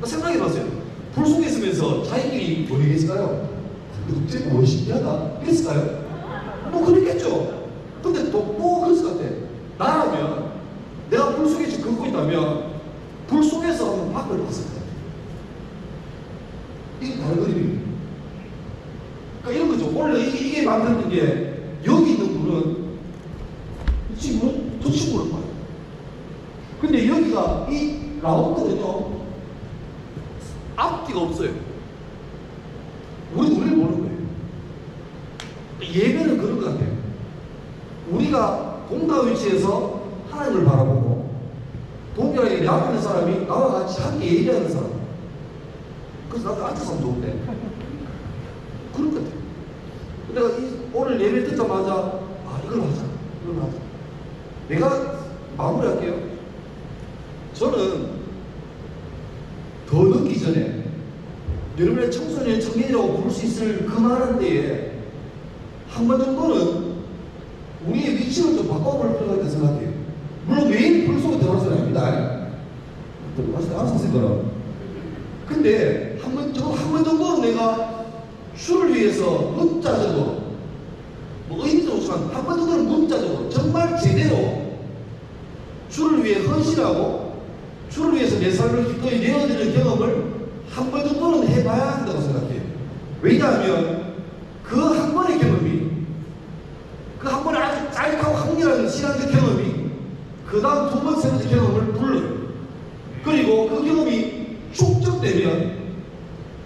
생각해봤어요. 불 속에 있으면서 자기끼리 뭐 얘기했을까요? 어째 뭐 신기하다 이랬을까요? 뭐 그랬겠죠. 근데 또 그랬을 것 같아. 나라면 내가 불 속에 지금 걷고 있다면 불 속에서 한번 밖을 봤을 것 같아. 이게 다른 그림이에요. 그러니까 이런 거죠. 원래 이게 만드는 게 여기 있는 불은 이 친구는 저 친구를 봐요. 근데 여기가 이 라운드는요 앞뒤가 없어요. 우리를 보는 거예요. 예배는 그런 것 같아요. 우리가 동일한 위치에서 하나님을 바라보고 동일하게 내 앞에 있는 사람이 나와 같이 함께 예배하는 사람. 그래서 나도 앉아서 하면 좋은데 그런 것 같아요. 내가 오늘 예배 듣자마자 이걸 하자. 내가 마무리할게요. 저는 더 늦기 전에 여러분의 청소년, 청년이라고 부를 수 있을 그 많은 데에 한 번 정도는 우리의 위치를 좀 바꿔볼 필요가 있다고 생각해요. 물론 매일 불 속에 들어가서는 아닙니다. 알아서 하세요, 그럼. 근데 한 번 정도는 내가 주를 위해서 문자적으로 의미도 좋지만 한 번 정도는 문자적으로 정말 제대로 주를 위해 헌신하고 주를 위해서 내 삶을 기꺼이 내어드리는 경험을 한 번 정도는 해봐야 한다고 생각해요. 왜냐하면 그 한 번의 경험이, 그 한 번의 아주 짧고 강렬한 시간적 경험이 그 다음 두 번, 세 번째 경험을 불러요. 그리고 그 경험이 축적되면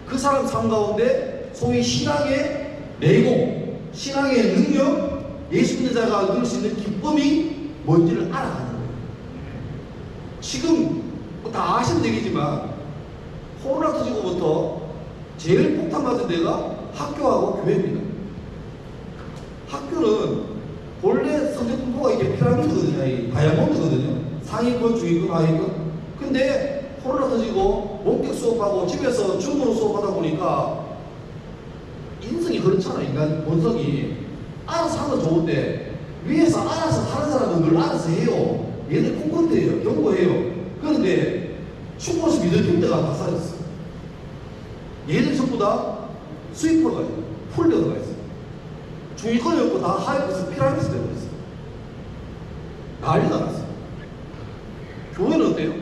그 사람 삶 가운데 소위 신앙의 내공, 신앙의 능력, 예수 믿는 자가 얻을 수 있는 기쁨이 뭔지를 알아가는 거예요. 지금 다 아시는 얘기지만 코로나 터지고부터 제일 폭탄 맞은 데가 학교하고 교회입니다. 학교는 본래 성적 분포가 이게 피라미드거든요. 이 다이아몬드거든요. 상위권, 중위권, 하위권. 근데 코로나 터지고 원격 수업하고 집에서 줌으로 수업하다 보니까 인성이 그렇잖아. 인간 본성이 알아서 하면 좋은데 위에서 알아서 하는 사람은 늘 알아서 해요. 얘들 콘컨트예요. 경고해요. 그런데 충고서 믿을 힘대가 다 사라졌어. 얘들 전부 다 스위퍼가 있어. 폴더가 있어. 중위권이 없고 다 하이퍼스 피라미드 되어버렸어. 난리가 났어. 교회는 어때요?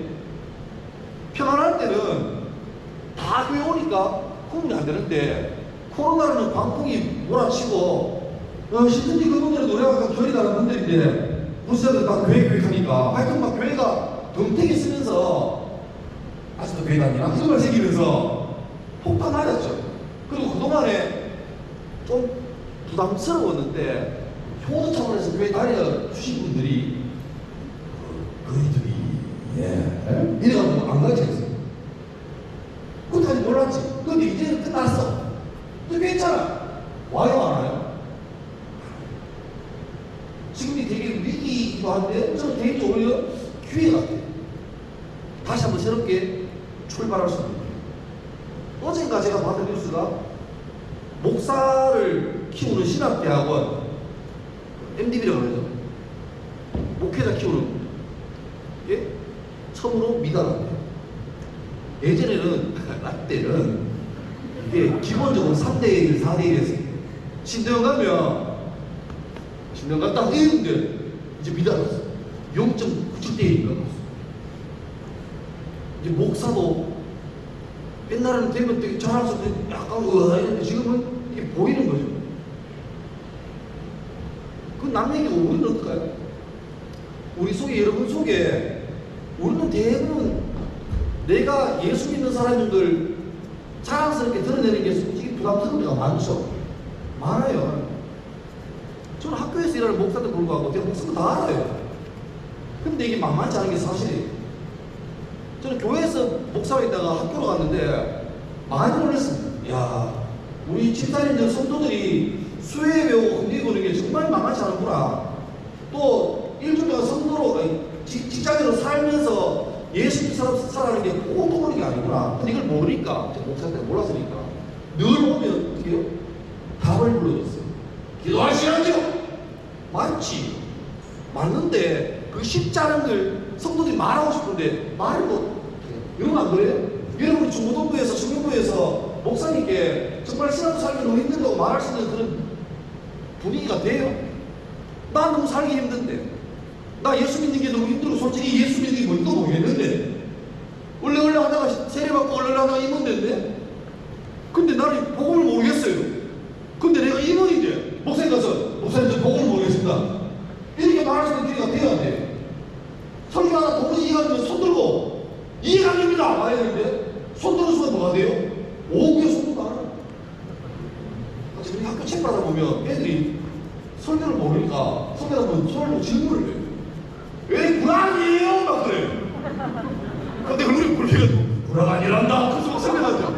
평안할 때는 다 교회 오니까 흥분이 안 되는데 코로나라는 광풍이 몰아치고 신천지 그분들은 노래가 교회에 가는 분들인데 부서들 다 교회 하니까 하여튼 막 교회가 덤태기 쓰면서 아직도 교회 다니나? 그걸 새기면서 폭탄 맞았죠. 그리고 그동안에 좀 부담스러웠는데 효도 차원에서 교회 다녀 주신 분들이 그이들이 이래가지고 안 가르쳐졌어요. 그때까지 몰랐지. 근데 이제는 끝났어. 또 괜찮아. 와요 안 와요? 지금이 되게 위기이기도 한데 저는 개인적으로 오히려 기회 같아요. 다시 한번 새롭게 출발할 수 있는 거예요. 어젠가 제가 봤던 뉴스가 목사를 키우는 신학대학원 MDB라고 그러죠. 목회자 키우는 게 처음으로 미달한대요. 예전에는 라떼는 이게 기본적으로 3대1, 4대1에서 신대원 가면 신대원 갔다 했는데 이제 미달았어. 0.97대1인가 갔어. 이제 목사도 옛날에는 되면 되게 자랑스럽게 약간 했는데 지금은 이게 보이는 거죠. 그 남 얘기고 우리는 어떨까요? 우리 속에, 여러분 속에 우리는 대부분 내가 예수 믿는 사람들 자랑스럽게 드러내는 게 솔직히 부담스러운 데가 많죠. 많아요. 저는 학교에서 일하는 목사도 불구하고 제가 목사도 다 알아요. 근데 이게 만만치 않은 게 사실이에요. 저는 교회에서 목사가 있다가 학교로 갔는데 많이 놀랐습니다. 야, 우리 집사님들 성도들이 수혜 배우고 흔히 보는 게 정말 만만치 않구나. 또 일주일간 성도로 직장인으로 살면서 예수 살아가는 게 보통 그런 게 아니구나. 근데 이걸 모르니까 제가 목사 때 몰랐으니까 늘 오면 어떻게 해요? 답을 불러줬어요. 기도하시라죠. 맞지. 맞는데 그 쉽지 않은 걸 성도들이 말하고 싶은데 말을 못. 여러분 안 그래요? 여러분이 중고등부에서 청년부에서 목사님께 정말 신앙 살기 너무 힘들다고 말할 수 있는 그런 분위기가 돼요? 나 너무 살기 힘든데, 나 예수 믿는 게 너무 힘들고 솔직히 예수 믿는 게 뭔지도 모르겠는데, 원래 하다가 세례받고 원래 하다가 임원됐는데, 근데 나는 복음을 모르겠어요. 근데 내가 임원인데 목사님 가서 목사님 저 복음을 모르겠습니다 이렇게 말할 수 있는 기회가 돼야 돼. 설교하다 도무지 이해가 안 되면 손 들고 이해가 안 됩니다 말해야 되는데 손 들은 순간 뭐가 돼요? 오구에 손도 안 하는. 지금 학교 책 받아보면 애들이 설교를 모르니까 설교하다 보면 손을 질문을 해요. 왜 불안이에요? 막 그래. 근데 얼굴이 굴려가지고 불안 아니란다. 그래서 막 설명하죠.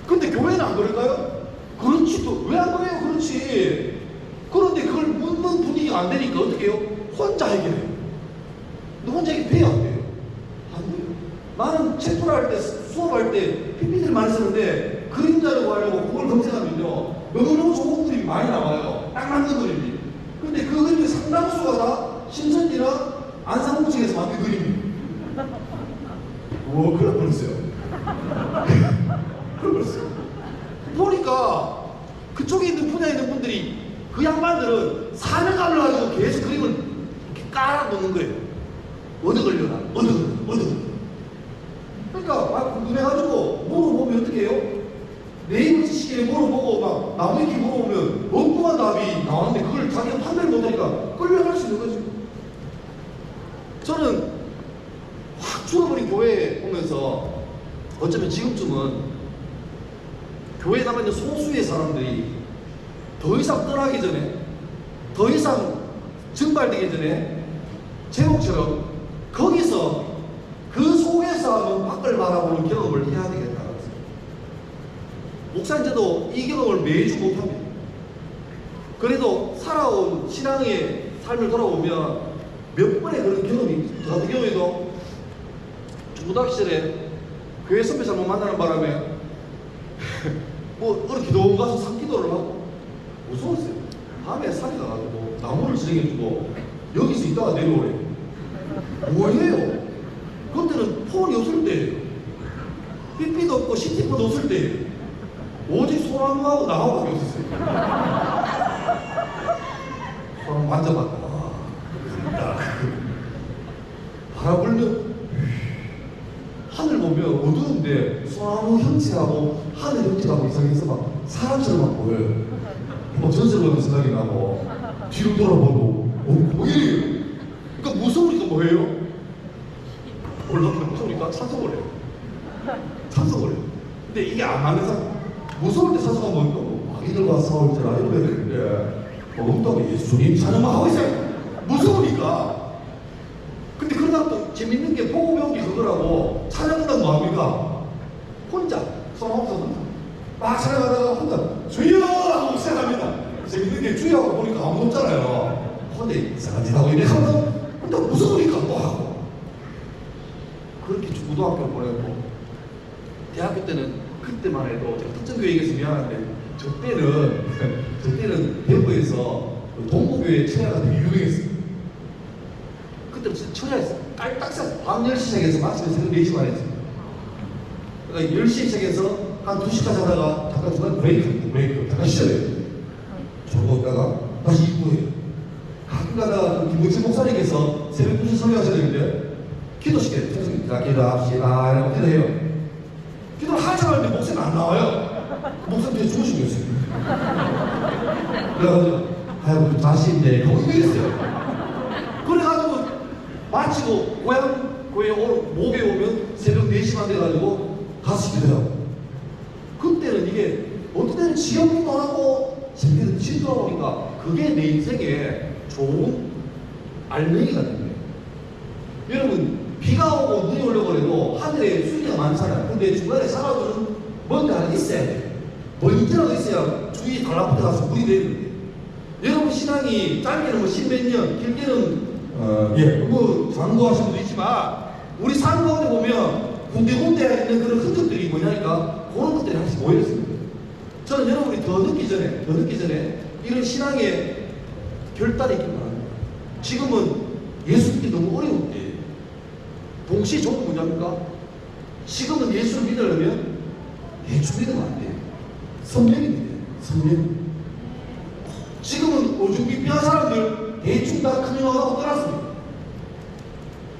근데 교회는 안 그럴까요? 그렇지. 또 왜 안 그래요? 그렇지. 그런데 그걸 묻는 분위기가 안 되니까 어떻게 해요? 혼자 해결해요. 너 혼자 해결해야 안 돼요. 안 돼요. 나는 책도할 때, 수업할 때 PPT를 많이 쓰는데 그림자라고 하려고 그걸 검색하면요 너무너무 좋은 그림이 많이 나와요. 딱 맞는 그림이. 근데 그 그림의 상당수가 다 신천지나 안산구 측에서 만든 그림이에요. 오, 큰일 날 뻔했어요. 큰일 뻔했어요. 보니까 그쪽에 있는 분야에 있는 분들이 그 양반들은 사명감을 가지고 계속 그림을 이렇게 깔아놓는 거예요. 어느 걸려라, 어느 걸려라. 그러니까 막 궁금해가지고 물어보면 어떻게 남의 기 물어보면 엉뚱한 답이 나왔는데 그걸 자기가 판단을 못하니까 끌려갈 수 있는 거지. 저는 확 죽어버린 교회에 오면서 어쩌면 지금쯤은 교회에 남아있는 소수의 사람들이 더 이상 떠나기 전에, 더 이상 증발되기 전에 제목처럼 거기서 그 속에서 하는 밖을 바라보는 경험을 해야 되겠다. 목사님도 이 경험을 매주 못합니다. 그래도 살아온 신앙의 삶을 돌아보면 몇 번의 그런 경험이, 저 같은 경우에도 중고등학교 시절에 교회 선배 잘못 만나는 바람에 뭐 어느 기도원 가서 산기도를 하고 무서웠어요. 밤에 산에 가가지고 나무를 지정해주고 여기서 있다가 내려오래. 뭐예요? 그때는 폰이 없을 때예요. 삐삐도 없고 시티폰도 없을 때예요. 오직 소나무하고 나무밖에 없었어요. 소나무 만져봤다. 바람 불면 하늘 보면 어두운데 소나무 형체하고 하늘 형체하고 이상해서 막 사람처럼 막 보여요. 뭐 전설 보는 생각이 나고 뒤로 돌아보고 뭐예요? 그러니까 무서우니까 뭐예요? 올라가면 무서우니까 찬송을 해요. 찬송을 해요. 근데 이게 안 맞는 사람, 무서울 때 찬송하면 뭐 마귀들과 싸울 때라 이런 거 했는데 엉뚱하게 예수님 찬양만 하고 있어요. 무서우니까. 근데 그러다가 또 재밌는 게 보고 배운 게 그거라고. 찬양한다면 뭐합니까? 혼자 손 없어 혼자 막 찬양하다가 혼자 주여 하고 시작합니다. 재밌는 게 주여 하고 보니까 아무도 없잖아요. 혼자 이상한 짓 하고 이래 하면 혼자 무서우니까 또 하고. 그렇게 고등학교를 보내고 대학교 때는 그때만 해도 제가 특정교회 얘기해서 미안한데 저 때는 대구에서 동부교회 청야가 되게 유명했어요. 그때 진짜 청야였어요. 깔딱새 밤 10시 시작해서 마치면 새벽 4시 반에 했어요. 그러니까 10시에 시작해서 한 2시까지 하다가 잠깐 중간에 브레이크 잠깐 쉬어요. 저거 있다가 다시 입구해요. 가끔 가다가 김문진 목사님께서 새벽 2시 설교하셔야 되는데 기도시켜요. 기도합시다 이러고 기도해요. 기도를 한참 하는데 목사님 안 나와요. 목사님 뒤에 죽으신 거였어요. 그래가지고 아이고 자신인데 거기 이랬어요. 그래가지고 마치고 고향에 오늘 목에 오면 새벽 4시만 돼가지고 가서 기도해요. 그때는 이게 어떤 때는 지역도 하고 재밌는 지도하다 보니까 그게 내 인생에 좋은 알맹이가 된 거예요. 여러분 비가 오고 눈이 오려고 해도 하늘에 수위가 많잖아요. 근데 중간에 살아주는 뭔가 하나 있어야 돼요. 뭐 있더라도 있어야 주위 달라붙어 가서 물이 되는데 여러분 신앙이 짧게는 뭐 10몇 년, 길게는 뭐 장구하신 분도 있지만 우리 삶 가운데 보면 군데군데 있는 그런 흔적들이 뭐냐니까 그런 것들이 하나씩 모여있습니다. 저는 여러분이 더 늦기 전에 이런 신앙의 결단이 있길 바랍니다. 지금은 예수 믿기 너무 어려울 때 동시에 좋은 문제입니까? 지금은 예수를 믿으려면 대충 믿으면 안 돼요. 선명히 믿어요. 선명. 지금은 오죽비피한 사람들 대충 다 큰일하고 떠났습니다.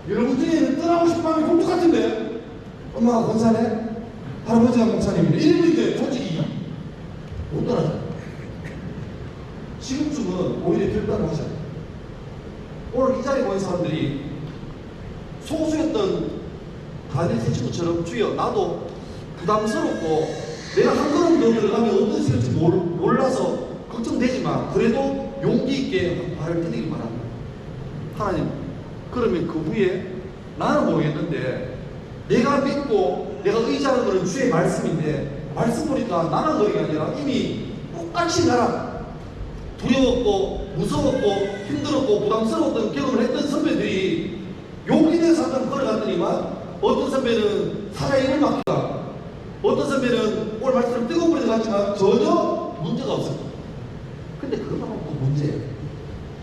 여러분 중에는 떠나고 싶은 마음이 공주 같은데 엄마가 권사네? 할아버지가 목사님인데 이랬는데 솔직히 못 떠나잖아요. 지금쯤은 오히려 결단을 하셔야 돼요. 오늘 이 자리에 모인 사람들이 소수였던 다니엘 세 친구처럼 주여 나도 부담스럽고 내가 한 걸음 더 들어가면 어떤 식일지 몰라서 걱정되지만 그래도 용기 있게 발을 떼기 바랍니다. 하나님 그러면 그 후에 나는 모르겠는데 내가 믿고 내가 의지하는 것은 주의 말씀인데 말씀 보니까 나는 너희가 아니라 이미 똑같이 나랑 두려웠고 무서웠고 힘들었고 부담스러웠던 경험을 했던 선배들이 용기 낸 사람들은 걸어갔더니만 어떤 선배는 사자의 입을 막히다 어떤 선배는 오늘 말씀처럼 뜨거운 불에 들어갔지만 전혀 문제가 없었다. 근데 그거만 또 문제예요.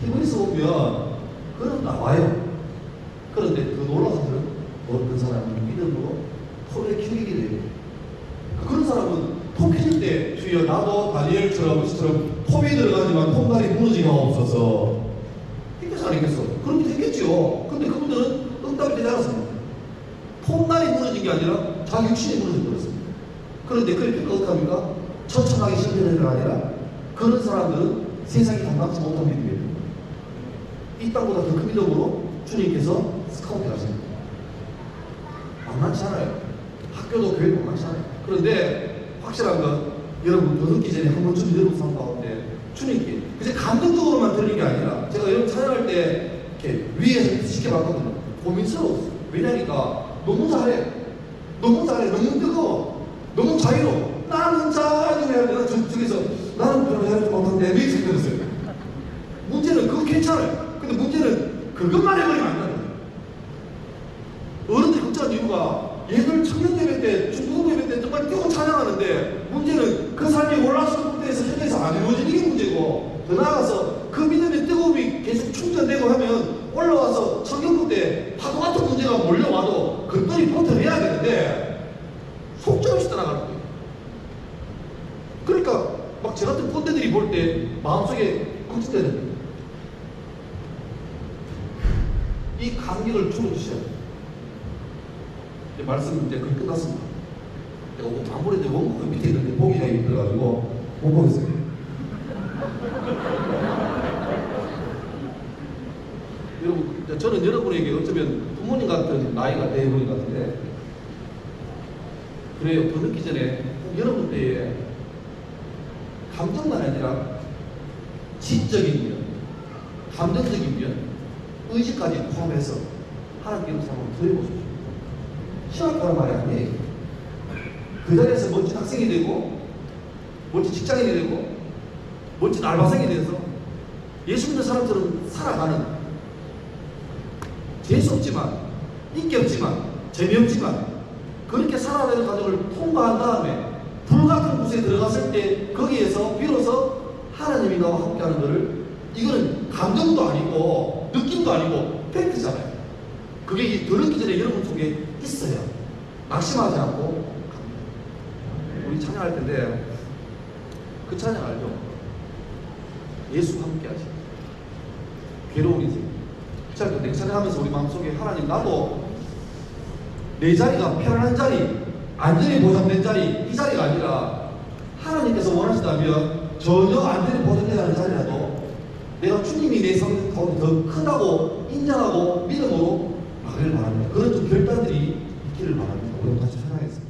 히브리서 보면 그건 나와요. 그런데 그 놀라운 사람들은 어떤 사람은 믿음으로 토를 키우게 돼요. 그런 사람은 톱 키울 때 주여 나도 다니엘처럼 톱이 들어가지만 톱날이 무너지가 없어서 힘들지 않겠어? 그렇게 됐겠죠. 근데 그분들은 응답이 되지 않았습니다. 톱날이 무너진 게 아니라 자기 육신이 무너져 버렸습니다. 그런데 그렇게 어떡합니까? 처참하게 실패되는 게 아니라 그런 사람들은 세상이 감당치 못한 믿음이에요. 이 땅보다 더 큰 믿음으로 주님께서 스카우트 하십니다. 만만치 않아요. 학교도 교회도 만만치 않아요. 그런데 확실한 건 여러분 더 듣기 전에 한 번쯤 여러분 삶 가운데 주님께 이제 감동적으로만 들리는 게 아니라 제가 여러분 찬양할 때 이렇게 위에서 지켜봤거든요. 고민스러웠어요. 왜냐니까 너무 잘해. 너무 잘해. 너무 뜨거워. 너무 자유로워. 나는 자유해야 돼. 저기서 나는 별로 자유롭지 못한데 왜 이렇게 들었어요. 문제는 그거 괜찮아요. 근데 문제는 그것만 해버리면 안 돼요. 어른들이 걱정한 이유가 얘들 청년 예배 때, 중고등 예배 때 정말 뛰고 찬양하는데 문제는 그 삶이 올라서는 무대에서 현장에서 안 이루어지는 게 문제고 더 나아가서 그 믿음의 뜨거움이 계속 충전되고 하면 올라와서 청년 무대에 파도 같은 문제가 몰려와도 그들이 버텨내야 되는데 속절없이 떠나가는 거예요. 그러니까 막 저 같은 꼰대들이 볼 때 마음속에 걱정되는 거예요. 이 간격을 줄여주셔야 돼요. 말씀 이제 거의 끝났습니다. 내가 아무래도 원고 밑에 있는데 보기가 힘들어가지고 못 보겠어요. 여러분, 저는 여러분에게 어쩌면 부모님 같은 나이가 되어버린 것 같은데 그래요. 더 늦기 전에 여러분 때에 감정만 아니라 지적인 면, 감정적인 면, 의지까지 포함해서 하나님께로 한번 드려보십시오. 시험하는 말이 아니에요. 그 자리에서 멋진 학생이 되고 멋진 직장인이 되고 멋진 알바생이 돼서 예수 믿는 사람처럼 살아가는 재수없지만 인기없지만 재미없지만 그렇게 살아야 되는 과정을 통과한 다음에 불같은 곳에 들어갔을 때 거기에서 비로소 하나님이 나와 함께하는 것을 이거는 감정도 아니고 느낌도 아니고 팩트잖아요. 그게 들었기 전에 여러분 속에 있어요. 낙심하지 않고 갑니다. 우리 찬양할 텐데 그 찬양 알죠? 예수와 함께 하시 괴로운 인생. 자, 내 찬양하면서 우리 마음속에 하나님 나도 내 자리가 편안한 자리, 안전이 보장된 자리, 이 자리가 아니라 하나님께서 원하신다면 전혀 안전이 보장되지 않은 자리라도 내가 주님이 내 삶 가운데 더 크다고 인정하고 믿음으로 나가길 바랍니다. 그런 좀 결단들이 있기를 바랍니다. 우리 같이 찬양하겠습니다.